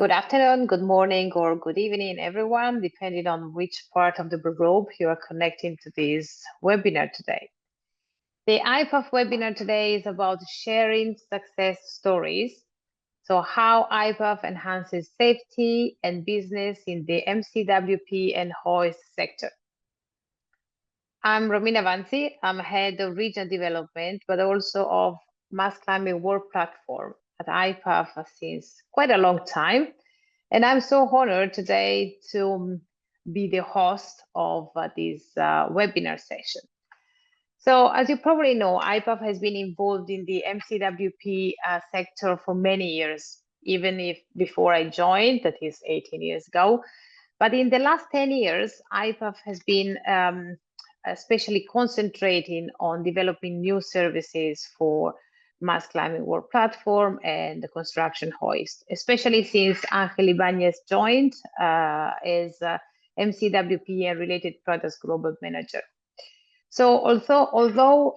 Good afternoon, good morning, or good evening, everyone, depending on which part of the globe you are connecting to this webinar today. The IPAF webinar today is about sharing success stories. So how IPAF enhances safety and business in the MCWP and Hoist sector. I'm Romina Vanzi. I'm head of regional development, but also of mass climbing work platform at IPAF since quite a long time. And I'm so honored today to be the host of this webinar session. So as you probably know, IPAF has been involved in the MCWP sector for many years, even if before I joined, that is 18 years ago. But in the last 10 years, IPAF has been especially concentrating on developing new services for mass climbing work platform and the construction hoist, especially since Angel Ibanez joined as MCWP and related products global manager. So although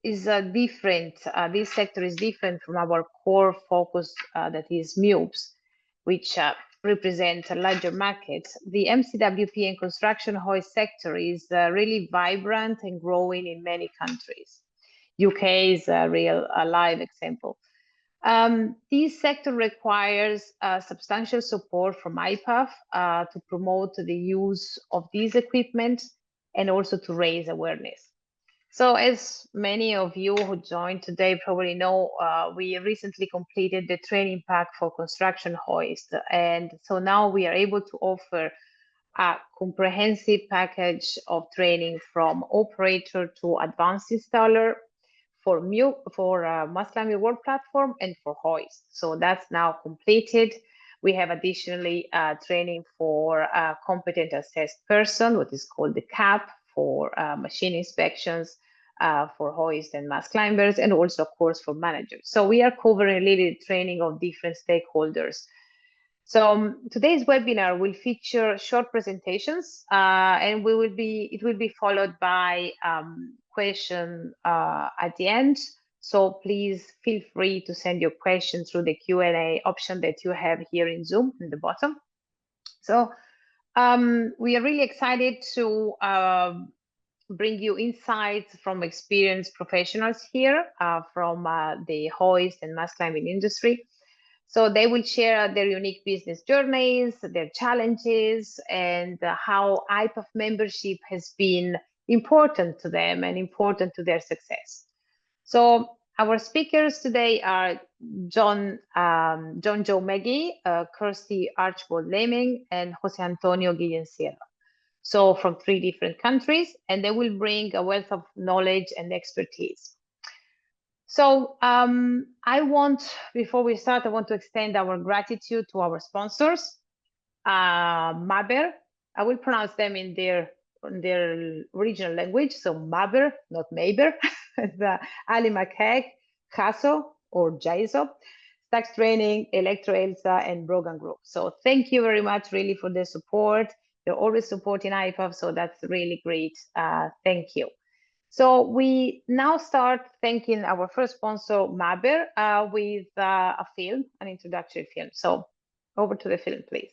is different, this sector is different from our core focus that is MUPs, which represent a larger market. The MCWP and construction hoist sector is really vibrant and growing in many countries. UK is a real live example. This sector requires substantial support from IPAF to promote the use of these equipment and also to raise awareness. So as many of you who joined today probably know, we recently completed the training pack for construction hoist. And so now we are able to offer a comprehensive package of training from operator to advanced installer for mass climbing work platform and for hoist. So that's now completed. We have additionally training for a competent assessed person, what is called the CAP, for machine inspections, for hoist and mass climbers, and also, of course, for managers. So we are covering really training of different stakeholders. So today's webinar will feature short presentations, and it will be followed by question at the end. So please feel free to send your questions through the Q&A option that you have here in Zoom in the bottom. So we are really excited to bring you insights from experienced professionals here from the hoist and mass climbing industry. So they will share their unique business journeys, their challenges, and how IPAF membership has been important to them and important to their success. So our speakers today are John Joe Magee, Kirsty Archbold-Laming, and Jose Antonio Guillén. So from 3 different countries, and they will bring a wealth of knowledge and expertise. So before we start, I want to extend our gratitude to our sponsors. Maber, I will pronounce them in their original language, so Maber, not Maber. Ali McHegg, Hasso or Jaiso, Stax Training, Electro Elsa, and Brogan Group. So thank you very much really for the support. You're always supporting IPAF, so that's really great. Thank you. So we now start thanking our first sponsor, Maber, with a film, an introductory film. So over to the film, please.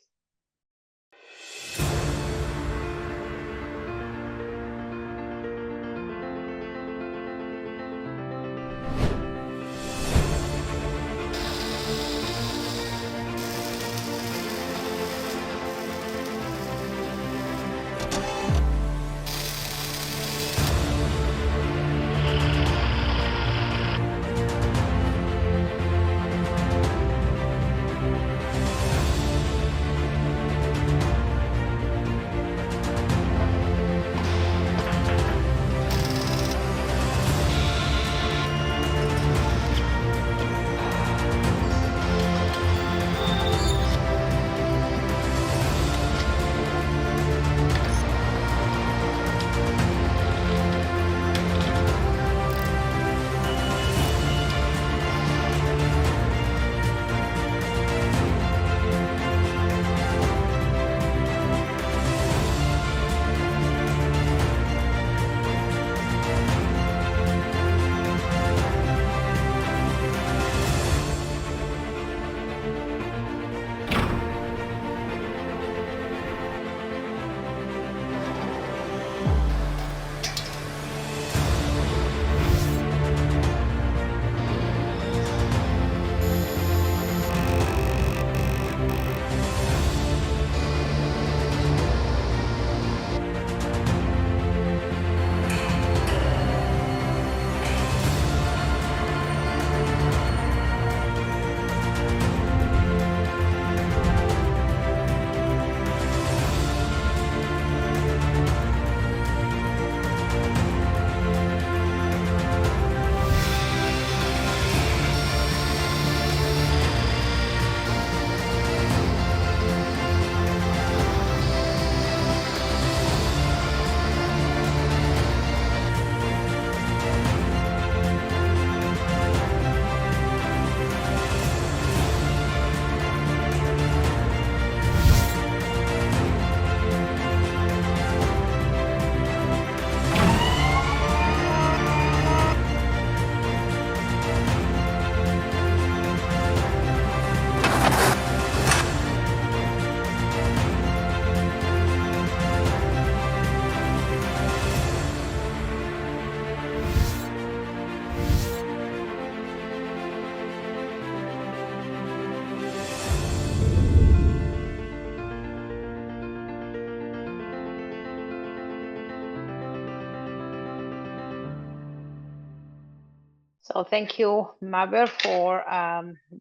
So thank you, Maber, for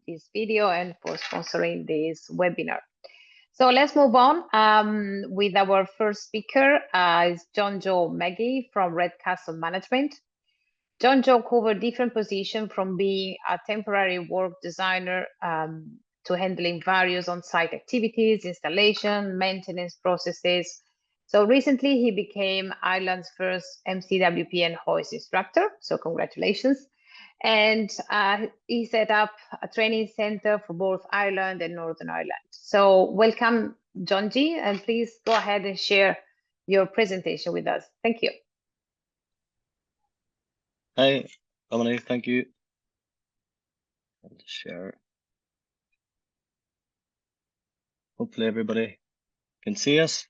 this video and for sponsoring this webinar. So let's move on with our first speaker, is John Joe Magee from Red Castle Management. John Joe covered different positions from being a temporary work designer to handling various on-site activities, installation, maintenance processes. So recently he became Ireland's first MCWP and Hoist instructor, so congratulations. And he set up a training center for both Ireland and Northern Ireland. So welcome, John G, and please go ahead and share your presentation with us. Thank you. Hi, Romina, thank you. I'll just share. Hopefully everybody can see us.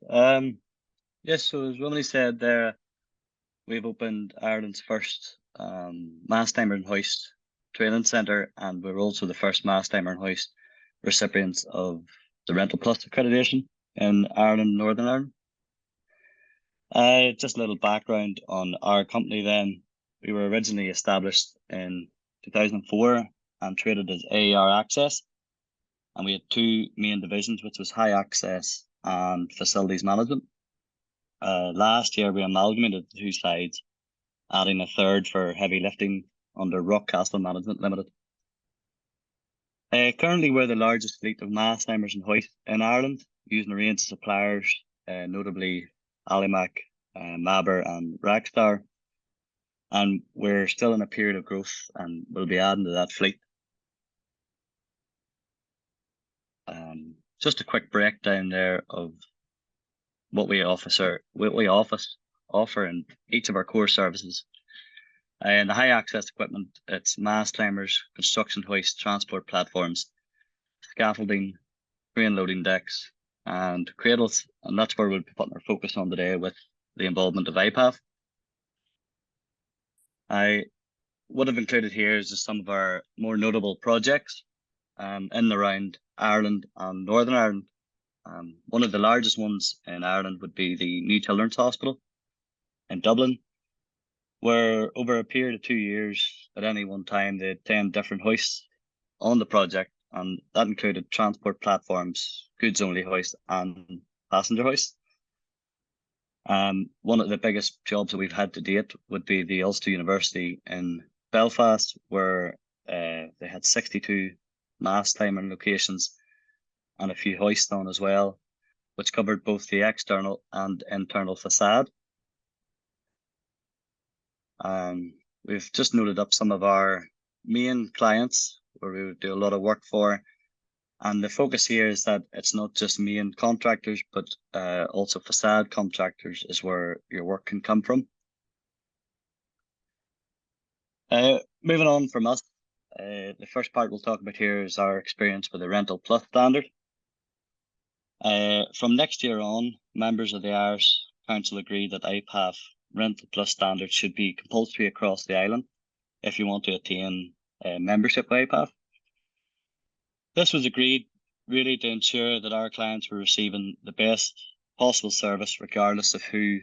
Yes, so as Romina said there, we've opened Ireland's first mast timer and hoist training centre, and we're also the first mast timer and hoist recipients of the Rental Plus accreditation in Ireland, Northern Ireland. Just a little background on our company then. We were originally established in 2004 and traded as AER Access. And we had two main divisions, which was high access and facilities management. Last year, we amalgamated the two sides, adding a third for heavy lifting under Castle Management Limited. Currently, we're the largest fleet of mast timers and hoists in Ireland, using a range of suppliers, notably Alimac, Maber and Ragstar. And we're still in a period of growth and we'll be adding to that fleet. Just a quick breakdown there of what we offer in each of our core services. In the high access equipment, it's mast climbers, construction hoists, transport platforms, scaffolding, crane loading decks, and cradles. And that's where we'll be putting our focus on today with the involvement of IPAF. What I've included here is just some of our more notable projects in and around Ireland and Northern Ireland. One of the largest ones in Ireland would be the New Children's Hospital in Dublin, where over a period of 2 years, at any one time, they had 10 different hoists on the project, and that included transport platforms, goods only hoists, and passenger hoists. One of the biggest jobs that we've had to date would be the Ulster University in Belfast, where they had 62 mast timing locations and a few hoists on as well, which covered both the external and internal facade. We've just noted up some of our main clients where we would do a lot of work for. And the focus here is that it's not just main contractors, but also facade contractors is where your work can come from. Moving on from us, the first part we'll talk about here is our experience with the Rental Plus standard. From next year on, members of the Irish Council agreed that IPAF Rental Plus standards should be compulsory across the island if you want to attain membership with IPAF. This was agreed really to ensure that our clients were receiving the best possible service regardless of who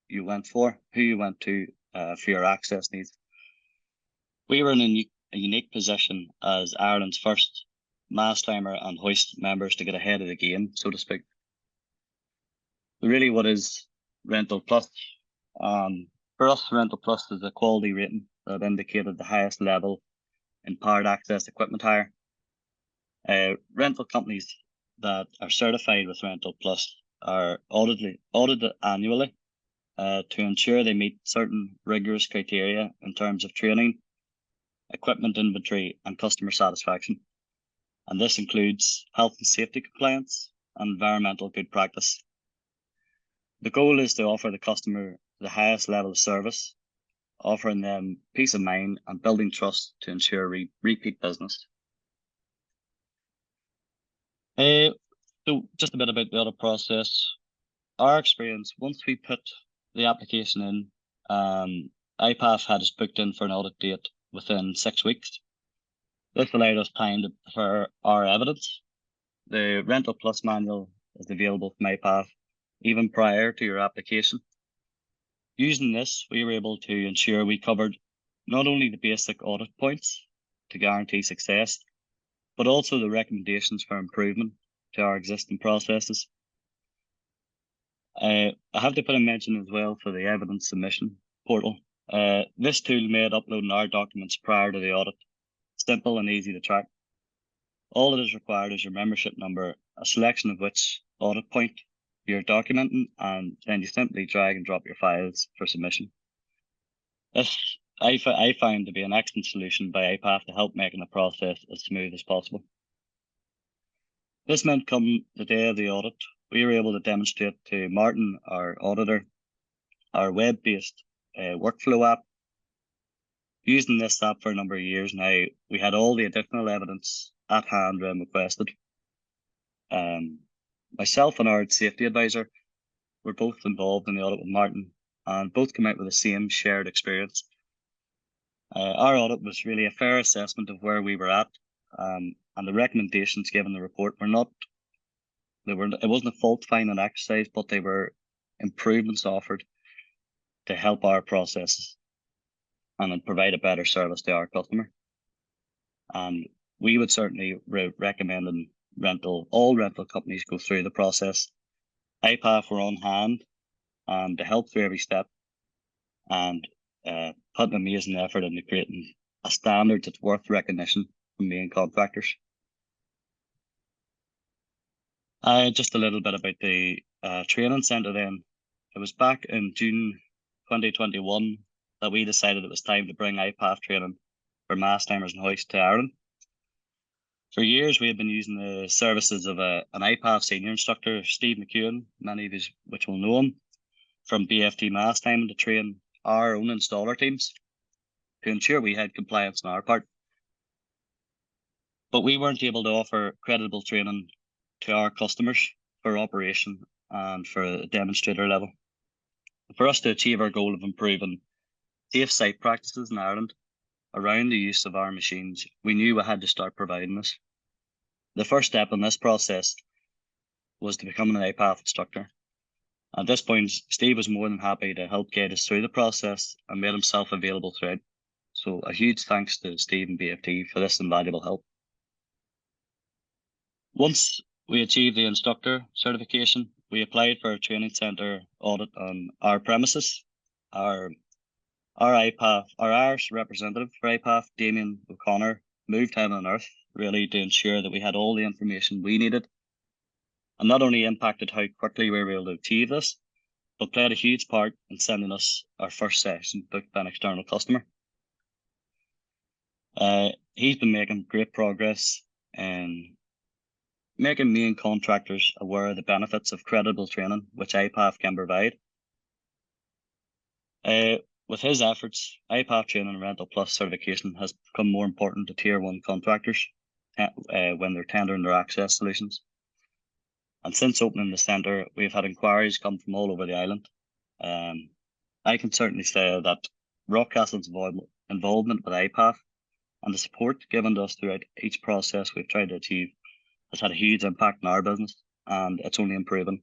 you went to for your access needs. We were in a unique position as Ireland's first mast climber and hoist members to get ahead of the game, so to speak. Really, what is Rental Plus? For us, Rental Plus is a quality rating that indicated the highest level in powered access equipment hire. Rental companies that are certified with Rental Plus are audited annually to ensure they meet certain rigorous criteria in terms of training, equipment inventory, and customer satisfaction. And this includes health and safety compliance and environmental good practice. The goal is to offer the customer the highest level of service, offering them peace of mind and building trust to ensure repeat business. So just a bit about the other process. Our experience, once we put the application in, IPAF had us booked in for an audit date within 6 weeks. This allowed us time to prepare our evidence. The Rental Plus manual is available from IPAF even prior to your application. Using this, we were able to ensure we covered not only the basic audit points to guarantee success, but also the recommendations for improvement to our existing processes. I have to put a mention as well for the evidence submission portal. This tool made uploading our documents prior to the audit simple and easy to track. All that is required is your membership number, a selection of which audit point you're documenting, and then you simply drag and drop your files for submission. This I find to be an excellent solution by IPAF to help making the process as smooth as possible. This meant come the day of the audit, we were able to demonstrate to Martin, our auditor, our web-based workflow app. Using this app for a number of years now, we had all the additional evidence at hand when requested. Myself and our safety advisor were both involved in the audit with Martin, and both came out with the same shared experience. Our audit was really a fair assessment of where we were at, and the recommendations given in the report were not, it wasn't a fault-finding exercise, but they were improvements offered to help our processes and then provide a better service to our customer. And we would certainly recommend all rental companies go through the process. IPAF were on hand and to help through every step, and put an amazing effort into creating a standard that's worth recognition from main contractors. Just a little bit about the training centre then. It was back in June 2021 that we decided it was time to bring IPAF training for mast timers and hoist to Ireland. For years, we have been using the services of an IPAF senior instructor, Steve McEwen, many of you which will know him, from BFT Mast Timing, to train our own installer teams to ensure we had compliance on our part. But we weren't able to offer credible training to our customers for operation and for a demonstrator level. For us to achieve our goal of improving safe site practices in Ireland around the use of our machines, we knew we had to start providing this. The first step in this process was to become an IPAF instructor. At this point, Steve was more than happy to help guide us through the process and made himself available throughout. So a huge thanks to Steve and BFT for this invaluable help. Once we achieved the instructor certification, we applied for a training centre audit on our premises. Our Irish representative for IPAF, Damien O'Connor, moved heaven and earth really to ensure that we had all the information we needed, and not only impacted how quickly we were able to achieve this, but played a huge part in sending us our first session booked by an external customer. He's been making great progress in making main contractors aware of the benefits of credible training which IPAF can provide. With his efforts, IPAF Training and Rental Plus certification has become more important to Tier 1 contractors when they're tendering their access solutions. And since opening the centre, we've had inquiries come from all over the island. I can certainly say that Rockcastle's involvement with IPAF and the support given to us throughout each process we've tried to achieve has had a huge impact on our business, and it's only improving.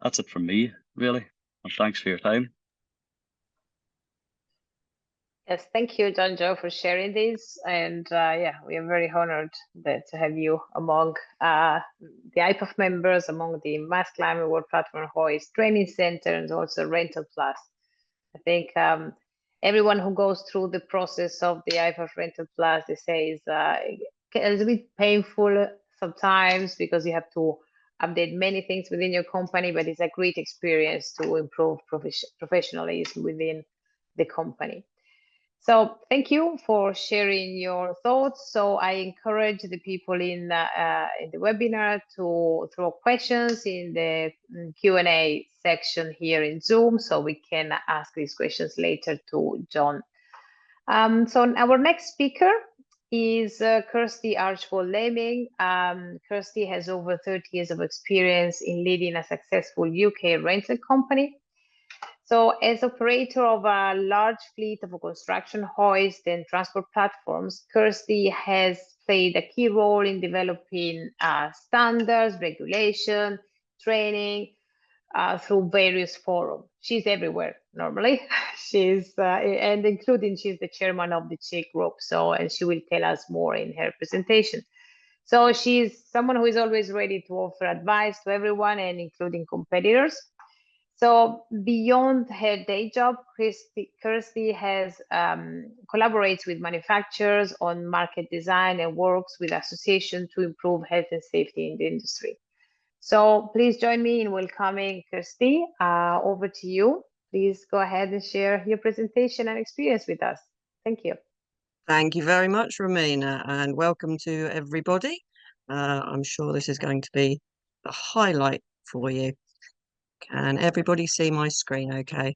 That's it from me, really, and thanks for your time. Yes, thank you, John Joe, for sharing this. And yeah, we are very honored to have you among the IPAF members, among the Mast Climbing World Platform Hoist Training Center, and also Rental Plus. I think everyone who goes through the process of the IPAF Rental Plus, they say is it's a bit painful sometimes because you have to update many things within your company, but it's a great experience to improve professionalism within the company. So thank you for sharing your thoughts. So I encourage the people in the webinar to throw questions in the Q&A section here in Zoom, so we can ask these questions later to John. So our next speaker is Kirsty Archbold-Laming. Kirsty has over 30 years of experience in leading a successful UK rental company. So as operator of a large fleet of construction hoist and transport platforms, Kirsty has played a key role in developing standards, regulation, training, through various forums. She's everywhere normally. She's and including she's the chairman of the CHIC group. So, and she will tell us more in her presentation. So she's someone who is always ready to offer advice to everyone and including competitors. So beyond her day job, Kirsty has collaborates with manufacturers on market design and works with associations to improve health and safety in the industry. So please join me in welcoming Kirsty. Over to you. Please go ahead and share your presentation and experience with us. Thank you. Thank you very much, Romina, and welcome to everybody. I'm sure this is going to be a highlight for you. Can everybody see my screen okay?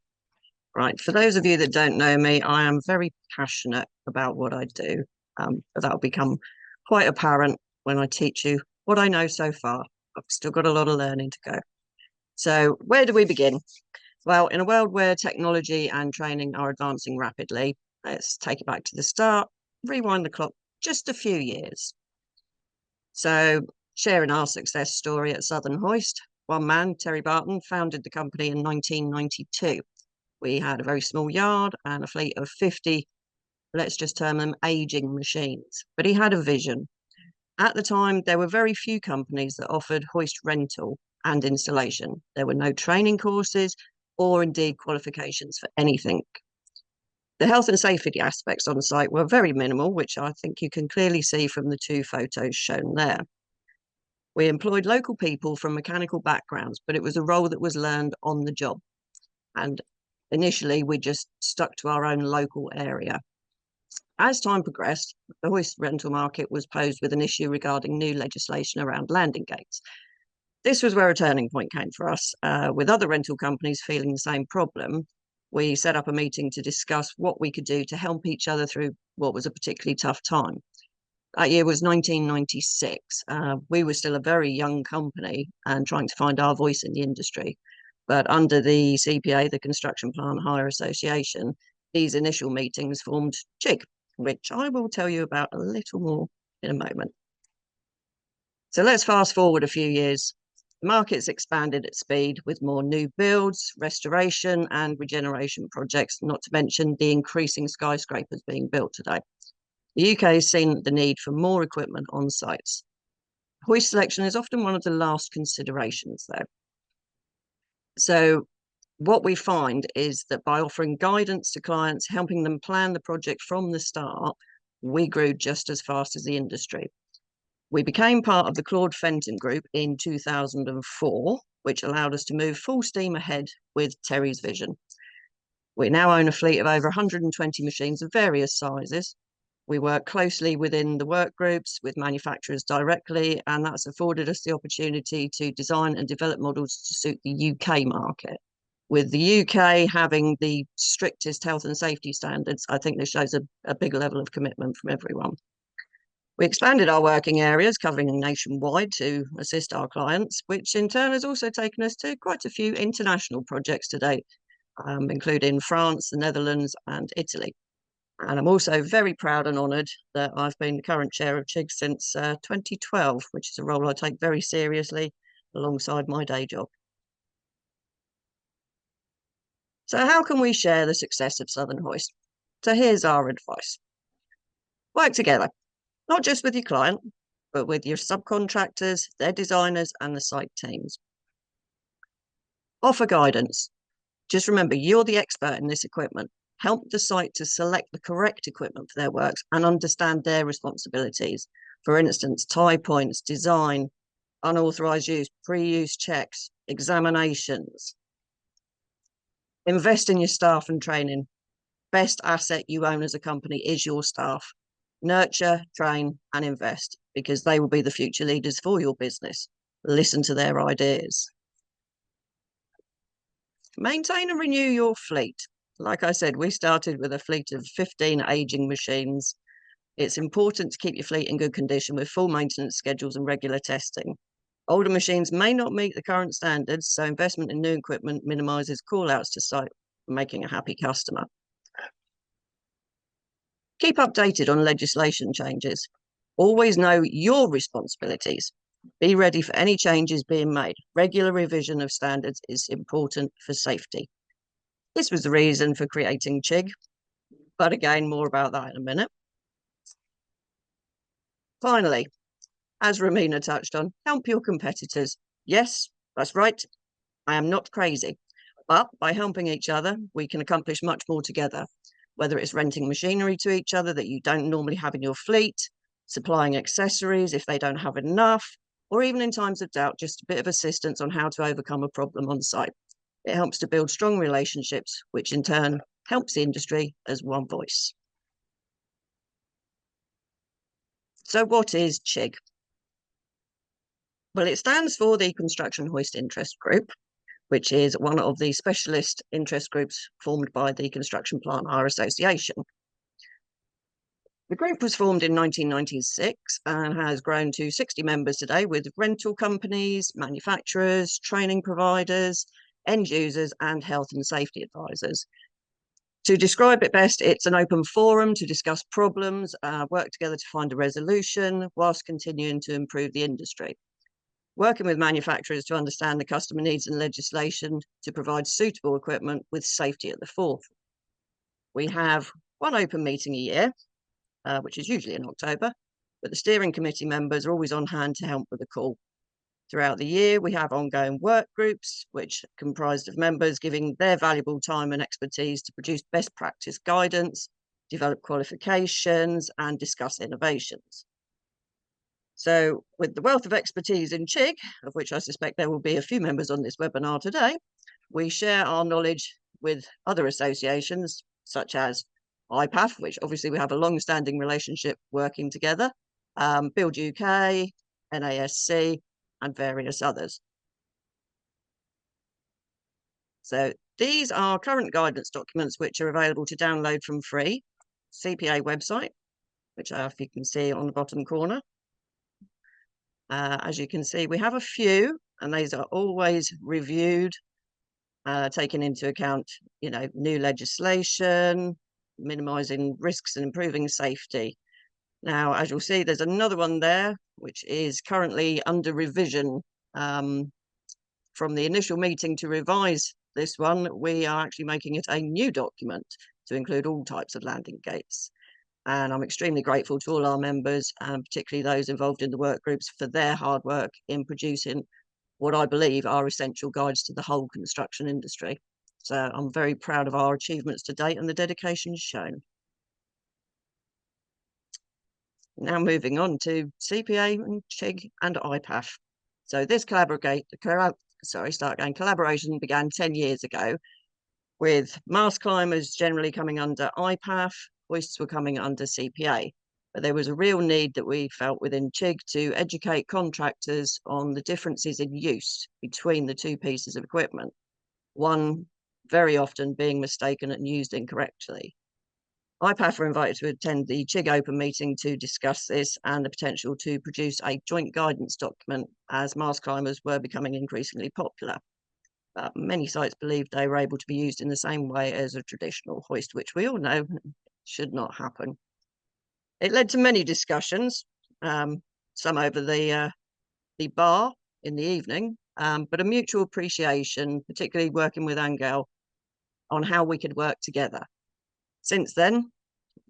Right, for those of you that don't know me, I am very passionate about what I do, but that'll become quite apparent when I teach you what I know so far. I've still got a lot of learning to go. So where do we begin? Well, in a world where technology and training are advancing rapidly, let's take it back to the start, rewind the clock just a few years. So sharing our success story at Southern Hoist, one man, Terry Barton, founded the company in 1992. We had a very small yard and a fleet of 50, let's just term them aging machines, but he had a vision. At the time, there were very few companies that offered hoist rental and installation. There were no training courses or indeed qualifications for anything. The health and safety aspects on site were very minimal, which I think you can clearly see from the two photos shown there. We employed local people from mechanical backgrounds, but it was a role that was learned on the job. And initially, we just stuck to our own local area. As time progressed, the hoist rental market was posed with an issue regarding new legislation around landing gates. This was where a turning point came for us. With other rental companies feeling the same problem, we set up a meeting to discuss what we could do to help each other through what was a particularly tough time. That year was 1996. We were still a very young company and trying to find our voice in the industry. But under the CPA, the Construction Plant Hire Association, these initial meetings formed CHIC, which I will tell you about a little more in a moment. So let's fast forward a few years. The market's expanded at speed with more new builds, restoration and regeneration projects, not to mention the increasing skyscrapers being built today. The UK has seen the need for more equipment on sites. Hoist selection is often one of the last considerations though. So what we find is that by offering guidance to clients, helping them plan the project from the start, we grew just as fast as the industry. We became part of the Claude Fenton Group in 2004, which allowed us to move full steam ahead with Terry's vision. We now own a fleet of over 120 machines of various sizes. We work closely within the work groups with manufacturers directly, and that's afforded us the opportunity to design and develop models to suit the UK market. With the UK having the strictest health and safety standards, I think this shows a big level of commitment from everyone. We expanded our working areas, covering nationwide to assist our clients, which in turn has also taken us to quite a few international projects to date, including France, the Netherlands and Italy. And I'm also very proud and honoured that I've been the current chair of CHIG since 2012, which is a role I take very seriously alongside my day job. So how can we share the success of Southern Hoist? So here's our advice. Work together, not just with your client, but with your subcontractors, their designers and the site teams. Offer guidance. Just remember, you're the expert in this equipment. Help the site to select the correct equipment for their works and understand their responsibilities. For instance, tie points, design, unauthorized use, pre-use checks, examinations. Invest in your staff and training. Best asset you own as a company is your staff. Nurture, train and invest because they will be the future leaders for your business. Listen to their ideas. Maintain and renew your fleet. Like I said, we started with a fleet of 15 aging machines. It's important to keep your fleet in good condition with full maintenance schedules and regular testing. Older machines may not meet the current standards, so investment in new equipment minimises call-outs to site, making a happy customer. Keep updated on legislation changes. Always know your responsibilities. Be ready for any changes being made. Regular revision of standards is important for safety. This was the reason for creating CHIG, but again, more about that in a minute. Finally, as Romina touched on, help your competitors. Yes, that's right. I am not crazy, but by helping each other, we can accomplish much more together, whether it's renting machinery to each other that you don't normally have in your fleet, supplying accessories if they don't have enough, or even in times of doubt, just a bit of assistance on how to overcome a problem on site. It helps to build strong relationships, which in turn helps the industry as one voice. So what is CHIG? Well, it stands for the Construction Hoist Interest Group, which is one of the specialist interest groups formed by the Construction Plant Hire Association. The group was formed in 1996 and has grown to 60 members today, with rental companies, manufacturers, training providers, end users, and health and safety advisors. To describe it best, it's an open forum to discuss problems, work together to find a resolution, whilst continuing to improve the industry. Working with manufacturers to understand the customer needs and legislation to provide suitable equipment with safety at the forefront. We have one open meeting a year, which is usually in October, but the steering committee members are always on hand to help with the call. Throughout the year, we have ongoing work groups, which are comprised of members giving their valuable time and expertise to produce best practice guidance, develop qualifications, and discuss innovations. So with the wealth of expertise in CHIG, of which I suspect there will be a few members on this webinar today, we share our knowledge with other associations, such as IPAF, which obviously we have a long-standing relationship working together, Build UK, NASC, and various others. So these are current guidance documents which are available to download from free CPA website, which if you can see on the bottom corner. As you can see, we have a few, and these are always reviewed, taking into account, new legislation, minimising risks and improving safety. Now, as you'll see, there's another one there, which is currently under revision. From the initial meeting to revise this one, we are actually making it a new document to include all types of landing gates. And I'm extremely grateful to all our members, and particularly those involved in the work groups, for their hard work in producing what I believe are essential guides to the whole construction industry. So I'm very proud of our achievements to date and the dedication shown. Now moving on to CPA and CHIG and IPAF. So this collaboration began 10 years ago, with mast climbers generally coming under IPAF, hoists were coming under CPA. But there was a real need that we felt within CHIG to educate contractors on the differences in use between the two pieces of equipment, one very often being mistaken and used incorrectly. IPAF were invited to attend the CHIG open meeting to discuss this and the potential to produce a joint guidance document, as mast climbers were becoming increasingly popular. But many sites believed they were able to be used in the same way as a traditional hoist, which we all know should not happen. It led to many discussions, some over the bar in the evening, but a mutual appreciation, particularly working with Angel, on how we could work together. Since then,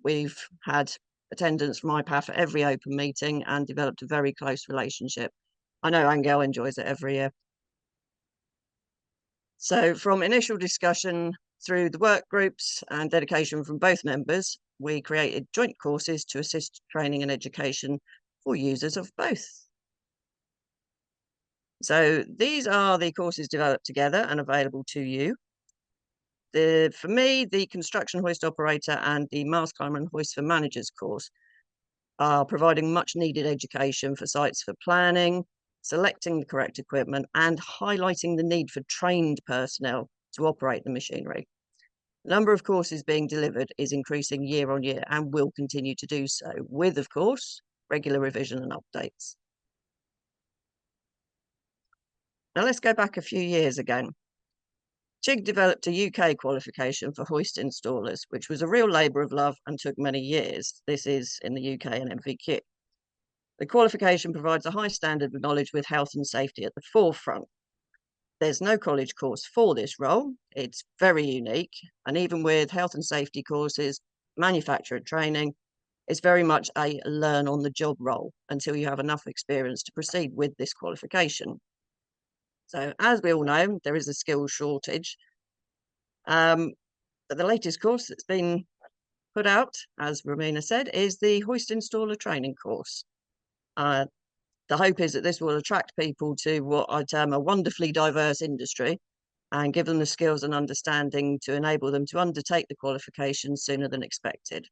we've had attendance from IPAF at every open meeting and developed a very close relationship. I know Angel enjoys it every year. So from initial discussion through the work groups and dedication from both members, we created joint courses to assist training and education for users of both. So these are the courses developed together and available to you. For me, the construction hoist operator and the mast climber and hoist for managers course are providing much needed education for sites for planning, selecting the correct equipment, and highlighting the need for trained personnel to operate the machinery. The number of courses being delivered is increasing year on year and will continue to do so, with, of course, regular revision and updates. Now let's go back a few years ago. CHIG developed a UK qualification for hoist installers, which was a real labour of love and took many years. This is in the UK and MVQ. The qualification provides a high standard of knowledge with health and safety at the forefront. There's no college course for this role. It's very unique. And even with health and safety courses, manufacturer training, it's very much a learn on the job role until you have enough experience to proceed with this qualification. So as we all know, there is a skills shortage. But the latest course that's been put out, as Romina said, is the Hoist Installer Training course. The hope is that this will attract people to what I term a wonderfully diverse industry and give them the skills and understanding to enable them to undertake the qualification sooner than expected.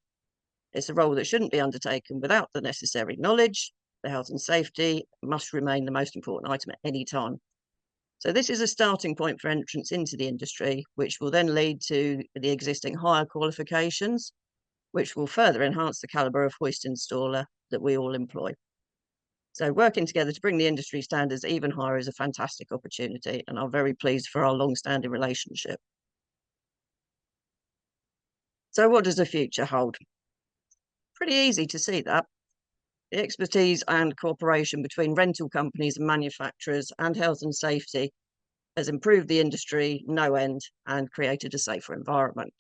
It's a role that shouldn't be undertaken without the necessary knowledge. The health and safety must remain the most important item at any time. So this is a starting point for entrance into the industry, which will then lead to the existing higher qualifications, which will further enhance the calibre of hoist installer that we all employ. So working together to bring the industry standards even higher is a fantastic opportunity, and I'm very pleased for our long-standing relationship. So what does the future hold? Pretty easy to see that. The expertise and cooperation between rental companies and manufacturers and health and safety has improved the industry no end and created a safer environment.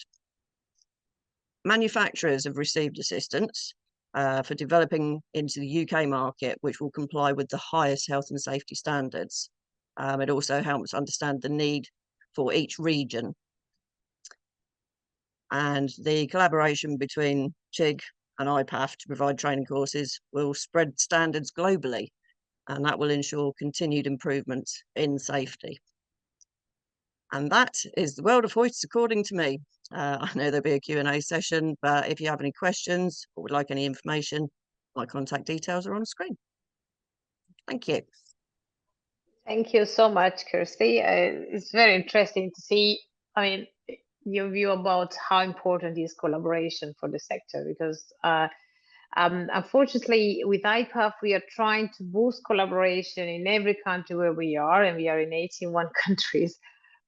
Manufacturers have received assistance for developing into the UK market, which will comply with the highest health and safety standards. It also helps understand the need for each region. And the collaboration between CHIG and IPAF to provide training courses will spread standards globally, and that will ensure continued improvements in safety. And that is the world of hoists according to me. I know there'll be a Q&A session, but if you have any questions or would like any information, my contact details are on screen. Thank you. Thank you so much, Kirsty. It's very interesting to see, your view about how important is collaboration for the sector, because unfortunately with IPAF, we are trying to boost collaboration in every country where we are, and we are in 81 countries.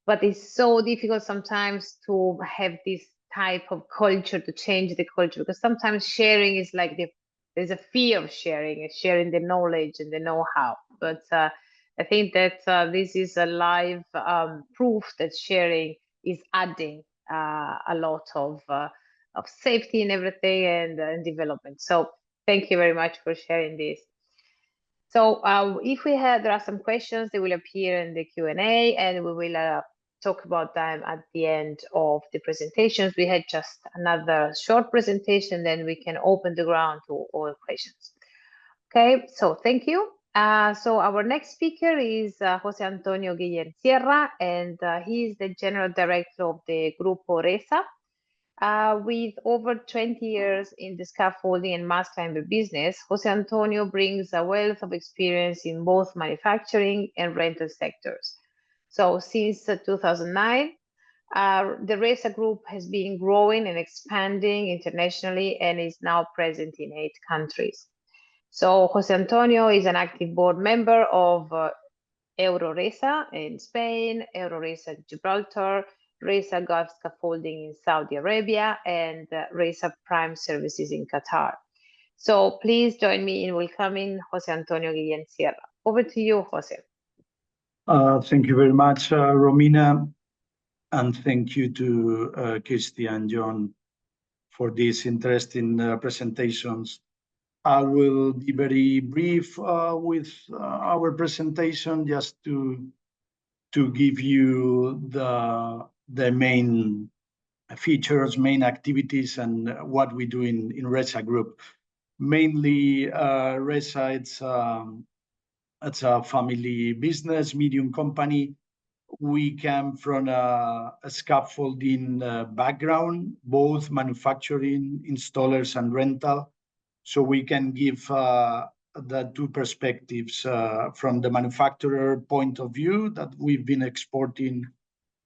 But it's so difficult sometimes to have this type of culture, to change the culture, because sometimes sharing is like there's a fear of sharing the knowledge and the know-how. But I think that this is a live proof that sharing is adding a lot of safety and everything and development. So thank you very much for sharing this. So if there are some questions, they will appear in the Q&A, and we will talk about them at the end of the presentations. We had just another short presentation, then we can open the ground to all questions. Okay, so thank you. So our next speaker is Jose Antonio Guillén Sierra, and he is the General Director of the Grupo Resa. With over 20 years in the scaffolding and mast climber business, Jose Antonio brings a wealth of experience in both manufacturing and rental sectors. So since 2009, the Resa Group has been growing and expanding internationally and is now present in 8 countries. So Jose Antonio is an active board member of Resa in Spain, Resa Gibraltar, Resa Gulf Scaffolding in Saudi Arabia, and Resa Prime Services in Qatar. So please join me in welcoming Jose Antonio Guillén Sierra. Over to you, Jose. Thank you very much, Romina, and thank you to Kirsty and John for these interesting presentations. I will be very brief with our presentation, just to give you the main features, main activities, and what we do in Resa Group. Mainly, Resa, it's a family business, medium company. We come from a scaffolding background, both manufacturing, installers, and rental. So we can give the 2 perspectives from the manufacturer point of view, that we've been exporting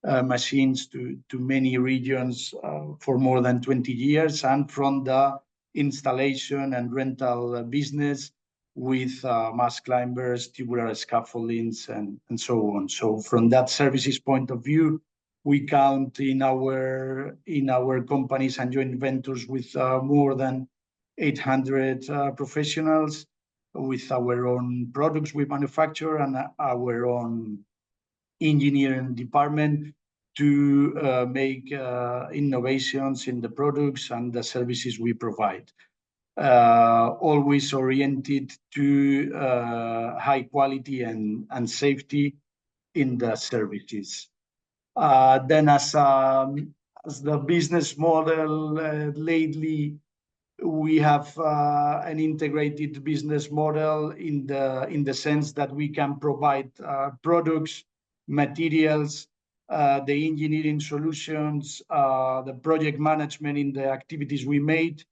machines to many regions for more than 20 years, and from the installation and rental business with mast climbers, tubular scaffoldings, and so on. So from that services point of view, we count in our companies and joint ventures with more than 800 professionals. with our own products we manufacture and our own engineering department to make innovations in the products and the services we provide. Always oriented to high quality and safety in the services. Then as the business model lately, we have an integrated business model in the sense that we can provide products, materials, the engineering solutions, the project management in the activities we made.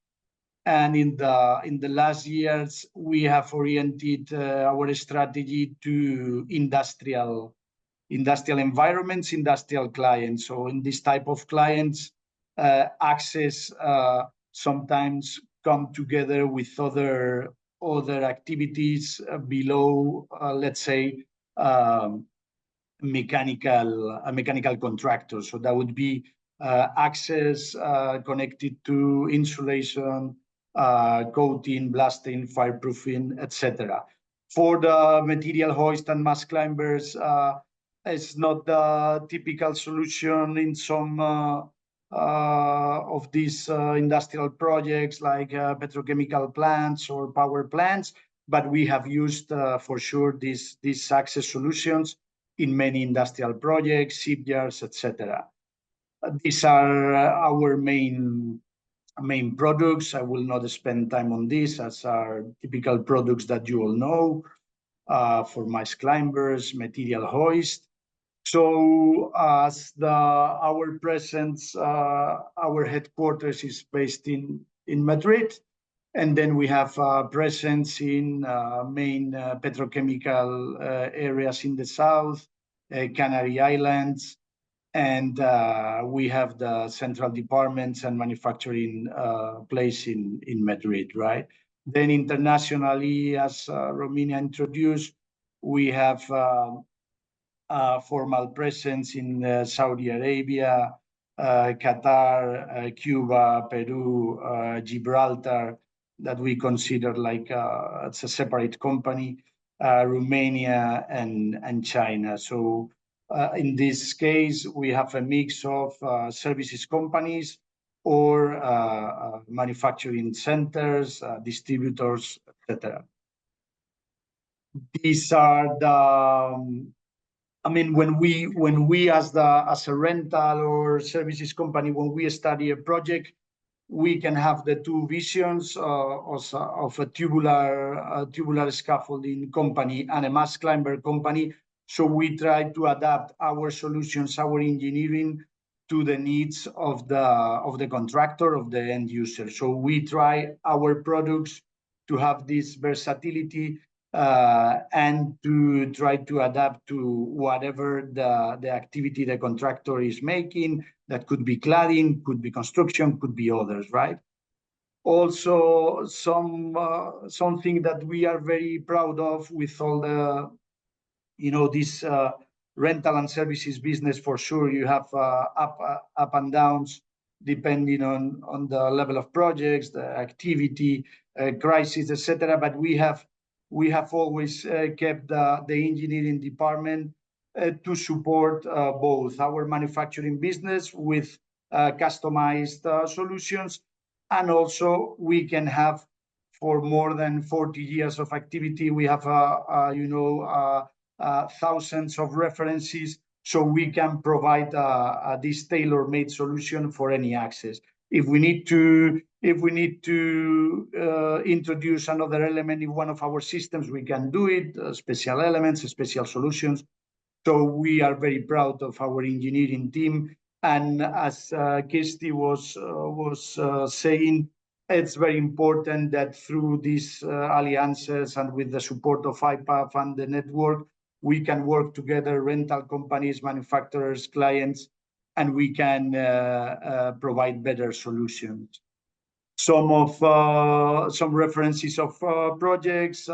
And in the last years, we have oriented our strategy to industrial environments, industrial clients. So in this type of clients, access sometimes come together with other activities below, let's say, mechanical contractors. So that would be access connected to insulation, coating, blasting, fireproofing, etc. For the material hoist and mast climbers, it's not the typical solution in some of these industrial projects like petrochemical plants or power plants, but we have used for sure these access solutions in many industrial projects, shipyards, etc. These are our main products. I will not spend time on this, as are typical products that you all know for mast climbers, material hoist. So as our presence, our headquarters is based in Madrid, and then we have presence in main petrochemical areas in the south, Canary Islands, and we have the central departments and manufacturing place in Madrid, right? Then internationally, as Romina introduced, we have formal presence in Saudi Arabia, Qatar, Cuba, Peru, Gibraltar, that we consider like it's a separate company, Romania and China. So in this case, we have a mix of services companies or manufacturing centers, distributors, etc. These are the I mean, when we as a rental or services company, when we study a project, we can have the two visions of a tubular scaffolding company and a mast climber company. So we try to adapt our solutions, our engineering, to the needs of the contractor, of the end user. So we try our products to have this versatility and to try to adapt to whatever the activity the contractor is making. That could be cladding, could be construction, could be others, right? Also, something that we are very proud of with all the, this rental and services business, for sure, you have up and downs depending on the level of projects, the activity, crisis, etc. But we have always kept the engineering department to support both our manufacturing business with customized solutions, and also we can have, for more than 40 years of activity, we have thousands of references, so we can provide this tailor-made solution for any access. If we need to introduce another element in one of our systems, we can do it, special elements, special solutions. So we are very proud of our engineering team. And as Kirsty was saying, it's very important that through these alliances and with the support of IPAF and the network, we can work together, rental companies, manufacturers, clients, and we can provide better solutions. Some references of projects.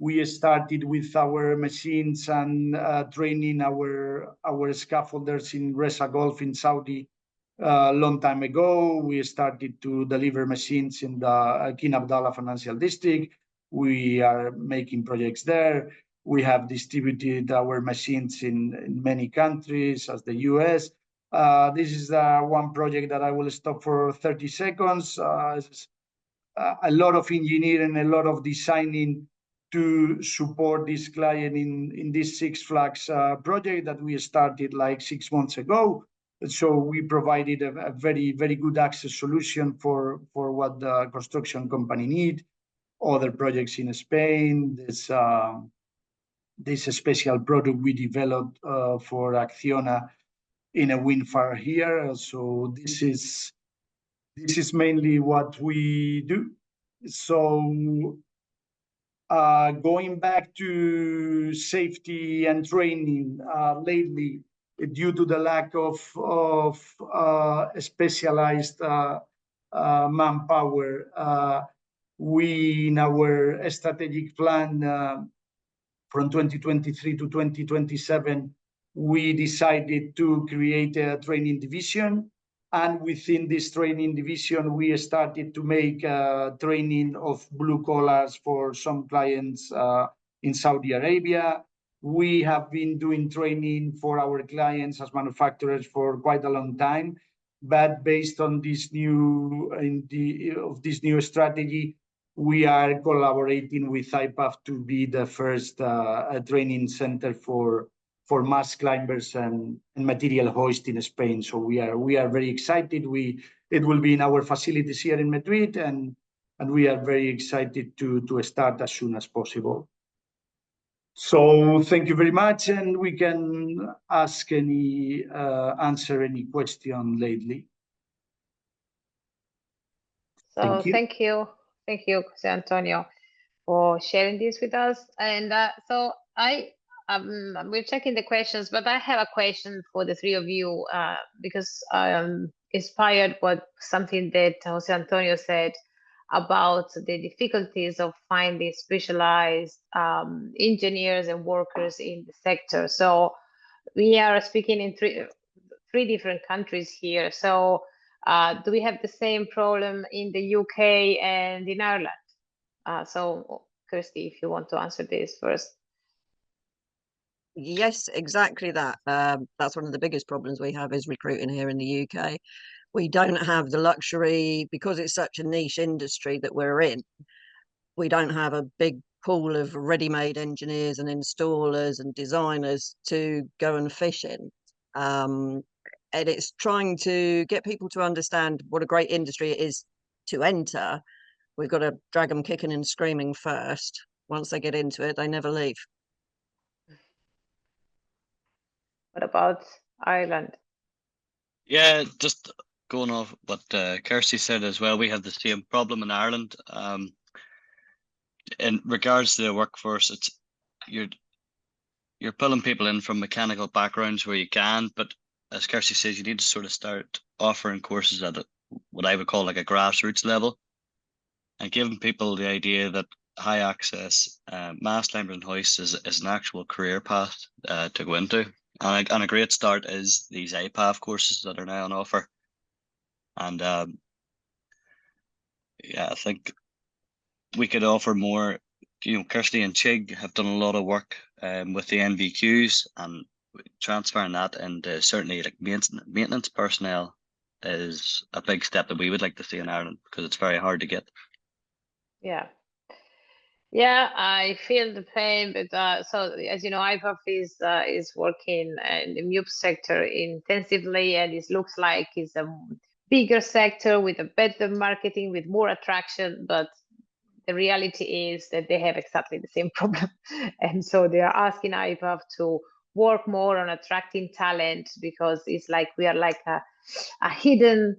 We started with our machines and training our scaffolders in Resa Gulf in Saudi a long time ago. We started to deliver machines in the King Abdallah Financial District. we are making projects there. We have distributed our machines in many countries, as the US. This is one project that I will stop for 30 seconds. A lot of engineering, a lot of designing to support this client in this Six Flags project that we started like 6 months ago. So we provided a very, very good access solution for what the construction company need. Other projects in Spain, there's a special product we developed for Acciona in a wind farm here. So this is mainly what we do. So going back to safety and training, lately, due to the lack of specialized manpower, we, in our strategic plan from 2023 to 2027, we decided to create a training division. And within this training division, we started to make training of blue collars for some clients in Saudi Arabia. We have been doing training for our clients as manufacturers for quite a long time. But based on this new strategy, we are collaborating with IPAF to be the first training center for mast climbers and material hoist in Spain. So we are very excited. It will be in our facilities here in Madrid, and we are very excited to start as soon as possible. So thank you very much, and we can answer any question lately. So thank you, José Antonio, for sharing this with us. And so we're checking the questions, but I have a question for the three of you because I am inspired by something that José Antonio said about the difficulties of finding specialized engineers and workers in the sector. So we are speaking in three different countries here. So do we have the same problem in the UK and in Ireland? So Kirsty, if you want to answer this first. Yes, exactly that. That's one of the biggest problems we have is recruiting here in the UK. We don't have the luxury, because it's such a niche industry that we're in, we don't have a big pool of ready-made engineers and installers and designers to go and fish in. And it's trying to get people to understand what a great industry it is to enter. We've got to drag them kicking and screaming first. Once they get into it, they never leave. What about Ireland? Yeah, just going off what Kirsty said as well, we have the same problem in Ireland. In regards to the workforce, it's you're pulling people in from mechanical backgrounds where you can, but as Kirsty says, you need to sort of start offering courses at what I would call like a grassroots level, and giving people the idea that high access mast climbing and hoist is an actual career path to go into. And a great start is these IPAF courses that are now on offer. And yeah, I think we could offer more. You know, Kirsty and Chig have done a lot of work with the NVQs, and transferring that into certainly like maintenance personnel is a big step that we would like to see in Ireland, because it's very hard to get. Yeah, I feel the pain, but so as you know, IPAF is working in the MUP sector intensively, and it looks like it's a bigger sector with a better marketing, with more attraction. But the reality is that they have exactly the same problem, and so they are asking IPAF to work more on attracting talent, because it's like we are like a hidden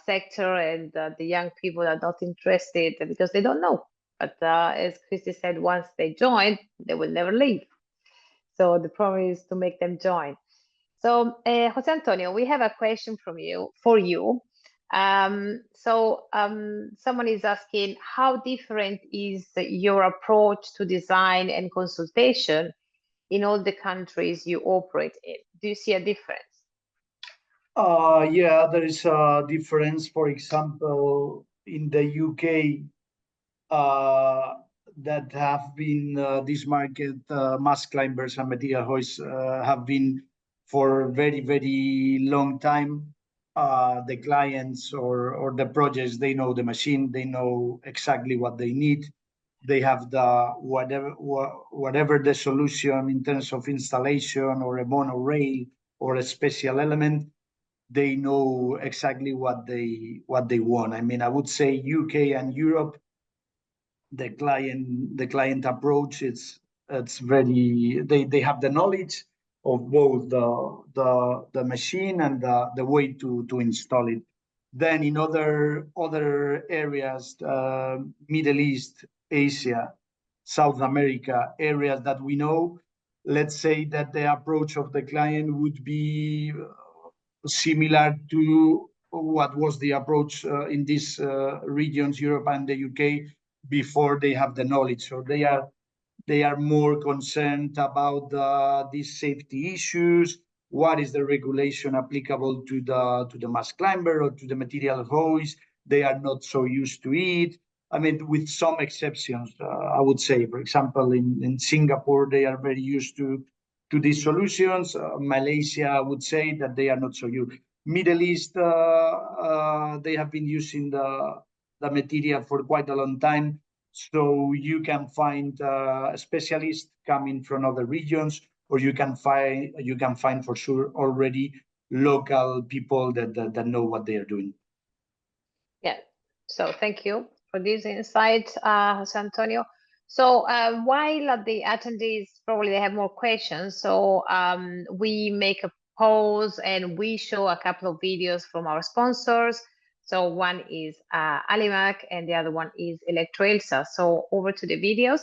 sector, and the young people are not interested because they don't know. But as Kirsty said, once they join, they will never leave. So the problem is to make them join. So José Antonio, we have a question for you. Someone is asking, how different is your approach to design and consultation in all the countries you operate in? Do you see a difference? Yeah, there is a difference. For example, in the UK, that have been this market, mass climbers and material hoists have been for very, very long time. The clients or the projects, they know the machine, they know exactly what they need. They have the whatever the solution in terms of installation or a monorail or a special element, they know exactly what they want. I mean, I would say UK and Europe, the client approach, it's very, they have the knowledge of both the machine and the way to install it. Then in other areas, Middle East, Asia, South America, areas that we know, let's say that the approach of the client would be similar to what was the approach in these regions, Europe and the UK, before they have the knowledge. So they are more concerned about these safety issues. What is the regulation applicable to the mass climber or to the material hoist? They are not so used to it. I mean, with some exceptions, I would say, for example, in Singapore, they are very used to these solutions. Malaysia, I would say that they are not so used. Middle East, they have been using the material for quite a long time. So you can find specialists coming from other regions, or you can find for sure already local people that know what they are doing. Yeah. So thank you for this insight, Jose Antonio. So while the attendees probably they have more questions, so we make a pause and we show a couple of videos from our sponsors. So one is Alimac and the other one is Electroelsa. So over to the videos.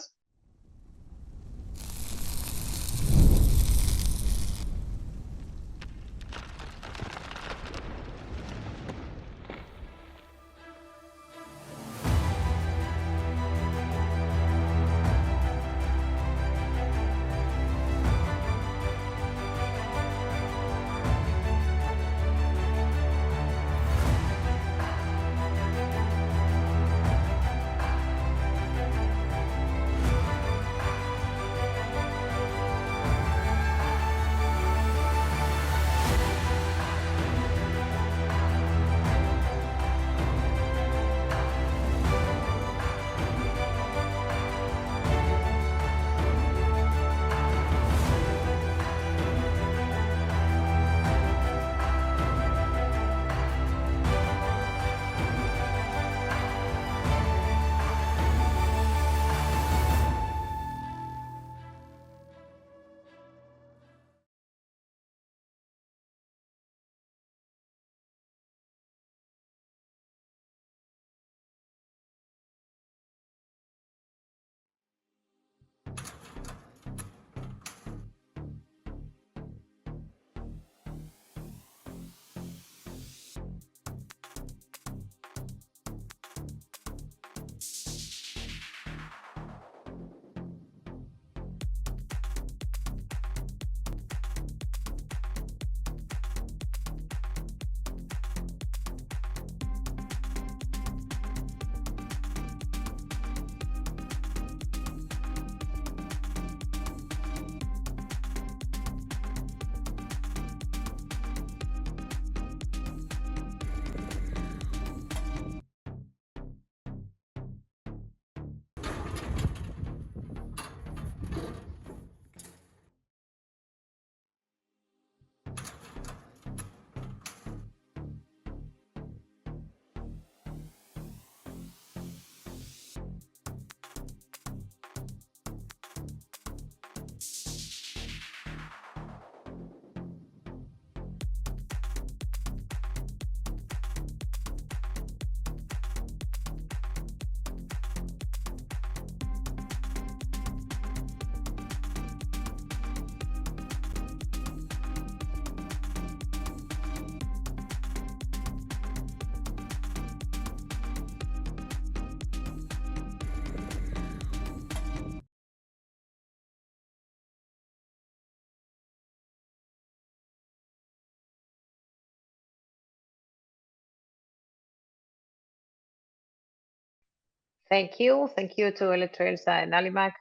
Thank you. Thank you to Resa and Alimak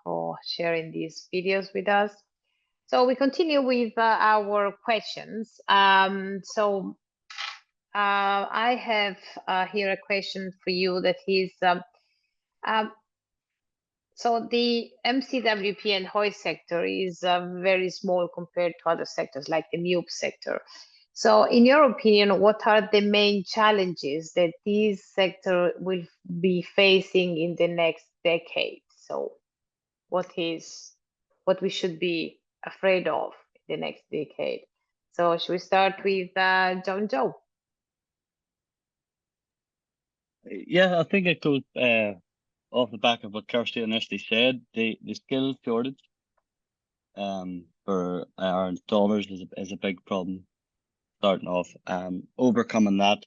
for sharing these videos with us. So we continue with our questions. I have here a question for you that is, so the MCWP and Hoist sector is very small compared to other sectors like the MUP sector. So in your opinion, what are the main challenges that this sector will be facing in the next decade? So what we should be afraid of in the next decade? So should we start with John Joe? Yeah, I think it goes off the back of what Kirsty initially said. The skill shortage for our installers is a big problem starting off. Overcoming that,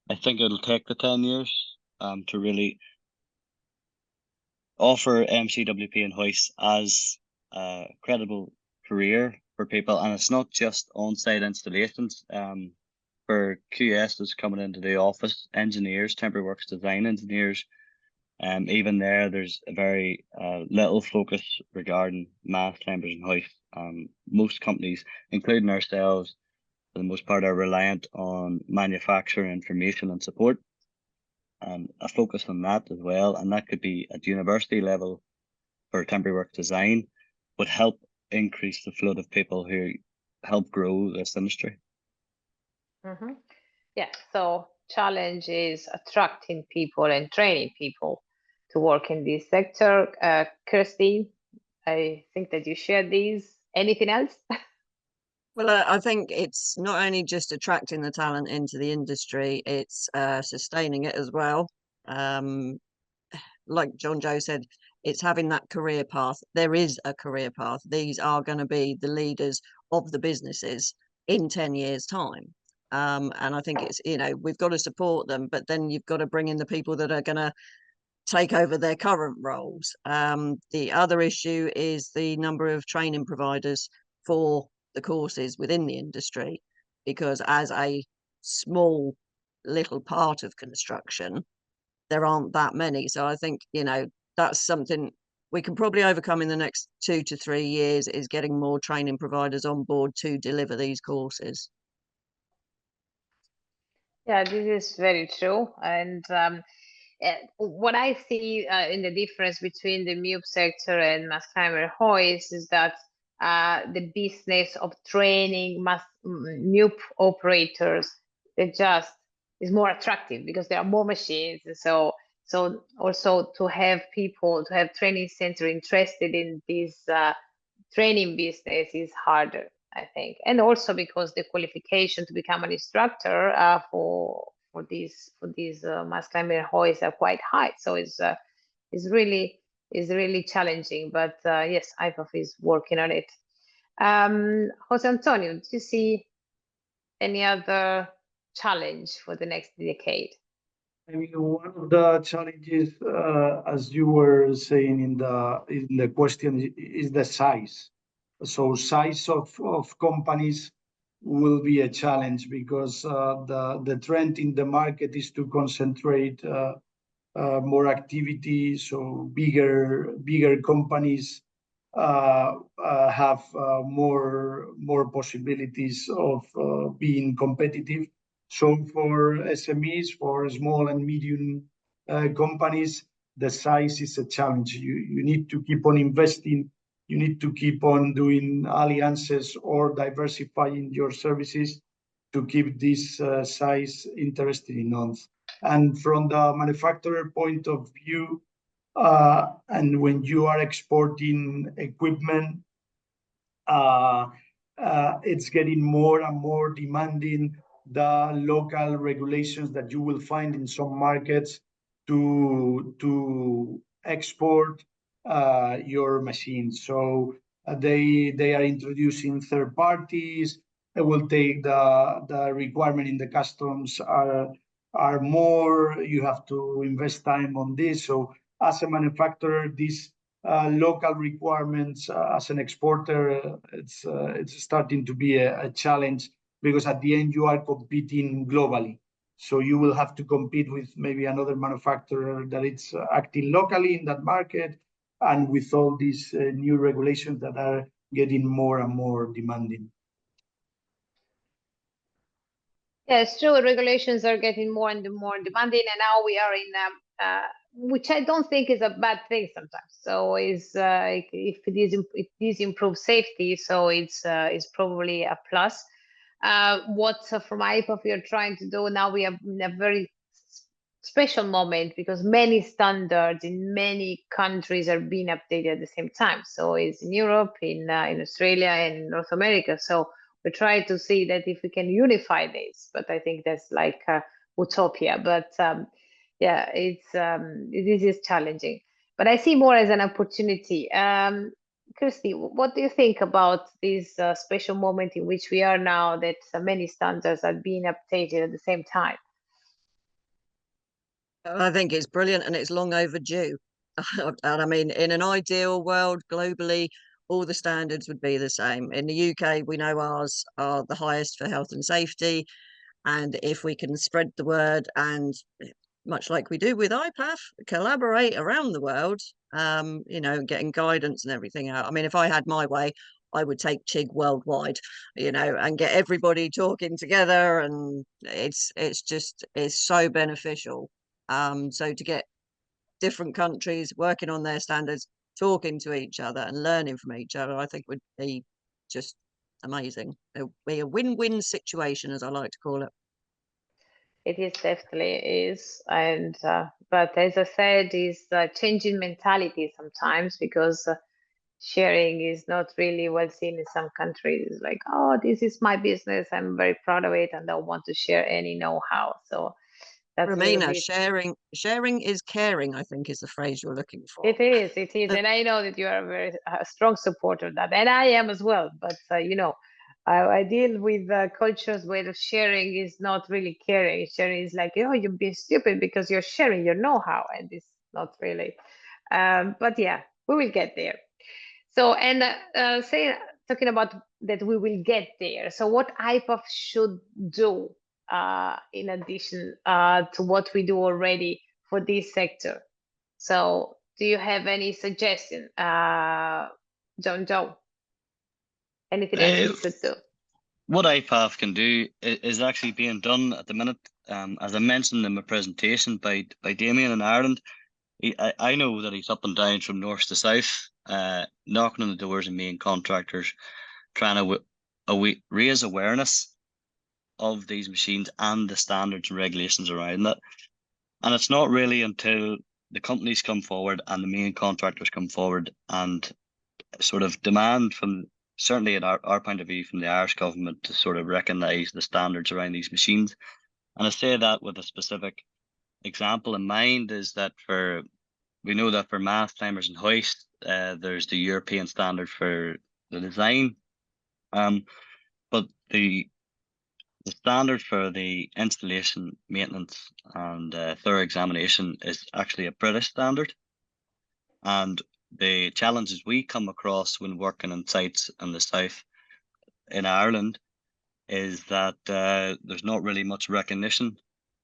I think it'll take the 10 years to really offer MCWP and Hoist as a credible career for people. And it's not just on-site installations. For QS that's coming into the office, engineers, temporary works design engineers, even there's a very little focus regarding mast climbers and hoist. Most companies, including ourselves, for the most part, are reliant on manufacturer information and support, and a focus on that as well. And that could be at university level for temporary work design, would help increase the flood of people who help grow this industry. Mm-hmm. Yeah, so challenge is attracting people and training people to work in this sector. Kirsty, I think that you share these. Anything else? Well, I think it's not only just attracting the talent into the industry, it's sustaining it as well. Like John Joe said, it's having that career path. There is a career path. These are going to be the leaders of the businesses in 10 years' time. And I think it's, we've got to support them, but then you've got to bring in the people that are going to take over their current roles. The other issue is the number of training providers for the courses within the industry, because as a small little part of construction, there aren't that many. So I think, that's something we can probably overcome in the next 2 to 3 years, is getting more training providers on board to deliver these courses. Yeah, this is very true. And what I see in the difference between the MUP sector and mast climber hoist is that the business of training MUP operators, it just is more attractive because there are more machines. So also to have training center interested in this training business is harder, I think, and also because the qualification to become an instructor for these mast climber hoists are quite high. So it's really challenging. But yes, IPAF is working on it. Jose Antonio, do you see any other challenge for the next decade? I mean, one of the challenges, as you were saying in the question, is the size. So size of companies will be a challenge, because the trend in the market is to concentrate more activity. So bigger companies have more possibilities of being competitive. So for SMEs, for small and medium companies, the size is a challenge. You need to keep on investing. You need to keep on doing alliances or diversifying your services to keep this size interesting enough. And from the manufacturer point of view, and when you are exporting equipment, it's getting more and more demanding, the local regulations that you will find in some markets to export your machines. So they are introducing third parties. It will take the requirement in the customs are more. You have to invest time on this. So as a manufacturer, these local requirements as an exporter, it's starting to be a challenge, because at the end you are competing globally. So you will have to compete with maybe another manufacturer that it's acting locally in that market, and with all these new regulations that are getting more and more demanding. Yeah, it's true. Regulations are getting more and more demanding, and now we are in which I don't think is a bad thing sometimes. So if it is improve safety, so it's probably a plus. What from IPAF we are trying to do now, we are in a very special moment because many standards in many countries are being updated at the same time. So it's in Europe, in Australia, and in North America. So we try to see that if we can unify this, but I think that's like utopia. But yeah, this is challenging. But I see more as an opportunity. Kirsty, what do you think about this special moment in which we are now, that many standards are being updated at the same time? I think it's brilliant and it's long overdue. And I mean, in an ideal world, globally, all the standards would be the same. In the UK, we know ours are the highest for health and safety. And if we can spread the word and, much like we do with IPAF, collaborate around the world, you know, getting guidance and everything out. I mean, if I had my way, I would take CHIG worldwide, you know, and get everybody talking together, and it's so beneficial. So to get different countries working on their standards, talking to each other and learning from each other, I think would be just amazing. It would be a win-win situation, as I like to call it. It is definitely is, and but as I said, is changing mentality sometimes, because sharing is not really well seen in some countries. It's like, oh, this is my business, I'm very proud of it, and don't want to share any know-how. So that's Romina, bit... sharing is caring, I think, is the phrase you're looking for. It is, and I know that you are a very strong supporter of that, and I am as well. But you know, I deal with cultures where sharing is not really caring. Sharing is like, oh, you're being stupid because you're sharing your know-how, and it's not really. But yeah, we will get there. So, and talking about that, we will get there. So, what IPAF should do in addition to what we do already for this sector? So, do you have any suggestion, Joe? Anything else we should do? What IPAF can do is actually being done at the minute. As I mentioned in my presentation by Damien in Ireland, I know that he's up and down from north to south, knocking on the doors of main contractors, trying to raise awareness of these machines and the standards and regulations around that. And it's not really until the companies come forward and the main contractors come forward and sort of demand from, certainly in our point of view, from the Irish government, to sort of recognise the standards around these machines. And I say that with a specific example in mind, is that we know that for mast climbers and hoist, there's the European standard for the design, but the standard for the installation, maintenance, and thorough examination is actually a British standard. And the challenges we come across when working on sites in the south in Ireland is that there's not really much recognition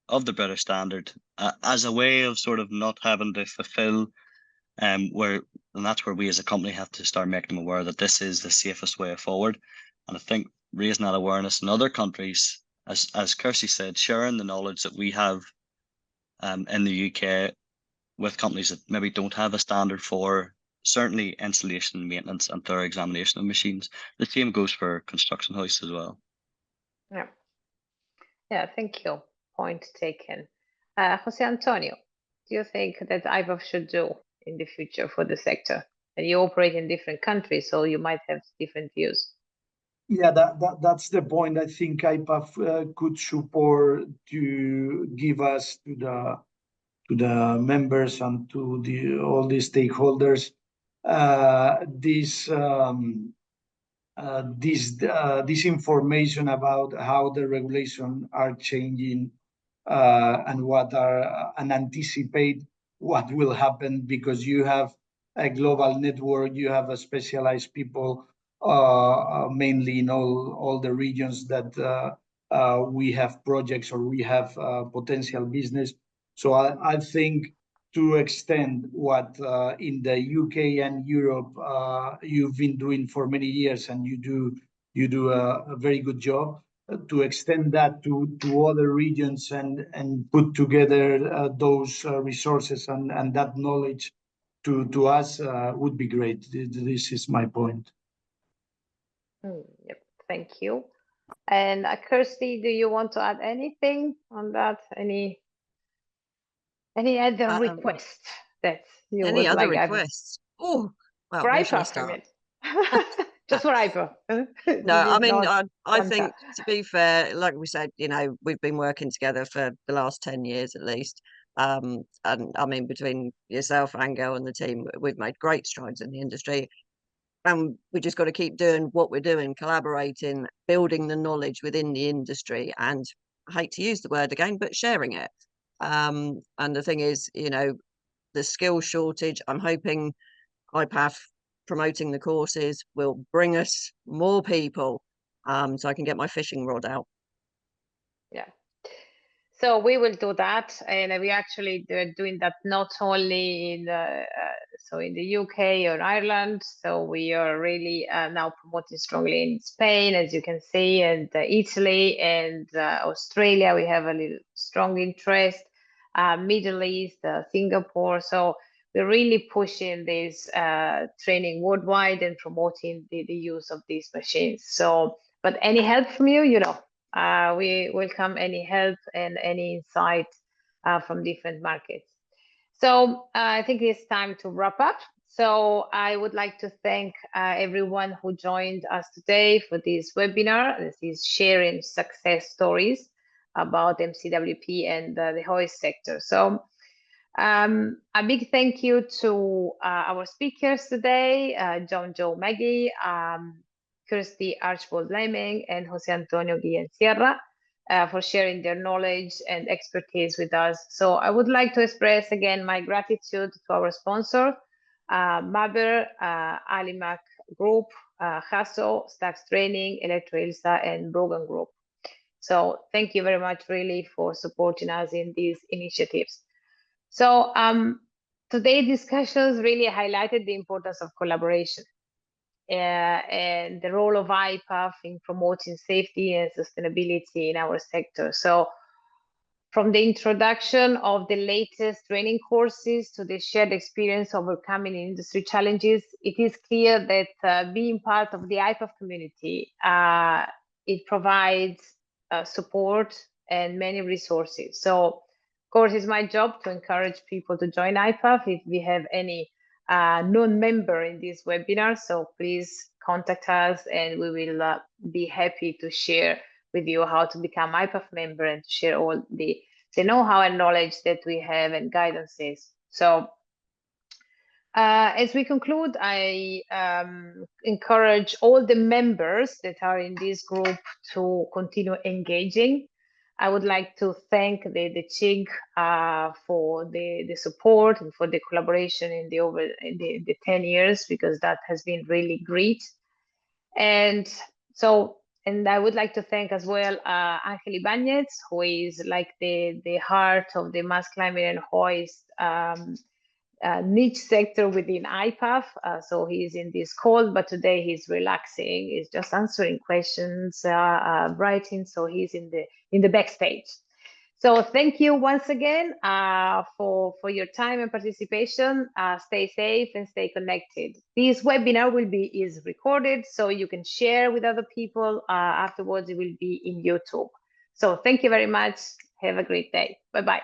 of the British standard as a way of sort of not having to fulfill and that's where we as a company have to start making them aware that this is the safest way forward. And I think raising that awareness in other countries, as Kirsty said, sharing the knowledge that we have in the UK with companies that maybe don't have a standard for certainly installation, maintenance, and thorough examination of machines. The same goes for construction hoists as well. Yeah, thank you. Point taken. Jose Antonio, do you think that IPAF should do in the future for the sector? And you operate in different countries, so you might have different views. Yeah, that's the point. I think IPAF could support to give us to the members and to all the stakeholders this information about how the regulations are changing and anticipate what will happen, because you have a global network, you have a specialized people mainly in all the regions that we have projects or we have potential business. So I think to extend what in the UK and Europe you've been doing for many years, and you do a very good job, to extend that to other regions and put together those resources and that knowledge to us would be great. This is my point. Yep, thank you. And Kirsty, do you want to add anything on that? Any other requests that you any would other like? requests? Oh, well, For where shall I IPAF, start? Just for IPAF. No, I mean, I contact. think, to be fair, like we said, you know, we've been working together for the last 10 years at least. And I mean, between yourself, Angel, and the team, we've made great strides in the industry. And we just got to keep doing what we're doing, collaborating, building the knowledge within the industry, and I hate to use the word again, but sharing it. And the thing is, you know, the skill shortage, I'm hoping IPAF promoting the courses will bring us more people, so I can get my fishing rod out. Yeah. So we will do that, and we actually are doing that not only in the in the UK or Ireland. So we are really now promoting strongly in Spain, as you can see, and Italy and Australia. We have a little strong interest. Middle East, Singapore. So we're really pushing this training worldwide and promoting the use of these machines. So, but any help from you, you know. We welcome any help and any insight from different markets. So I think it's time to wrap up. So I would like to thank everyone who joined us today for this webinar. This is sharing success stories about MCWP and the Hoist sector. So a big thank you to our speakers today, John Joe Magee, Kirsty Archbold-Laming, and Jose Antonio Guillén for sharing their knowledge and expertise with us. So I would like to express again my gratitude to our sponsor, Maber, Alimac Group, Hasso, Stax Training, Electroilsa, and Brogan Group. So thank you very much really for supporting us in these initiatives. So today's discussions really highlighted the importance of collaboration and the role of IPAF in promoting safety and sustainability in our sector. So from the introduction of the latest training courses to the shared experience overcoming industry challenges, it is clear that being part of the IPAF community, it provides support and many resources. So of course, it's my job to encourage people to join IPAF. If we have any non-member in this webinar, so please contact us and we will be happy to share with you how to become IPAF member and share all the know-how and knowledge that we have and guidances. So as we conclude, I encourage all the members that are in this group to continue engaging. I would like to thank the CHIG for the support and for the collaboration in the 10 years, because that has been really great. And so, and I would like to thank as well Angel Ibanez, who is like the heart of the mass climbing and hoist niche sector within IPAF. So he's in this call, but today he's relaxing. He's just answering questions, writing. So he's in the backstage. So thank you once again for your time and participation. Stay safe and stay connected. This webinar is recorded, so you can share with other people. Afterwards, it will be in YouTube. So thank you very much. Have a great day. Bye-bye.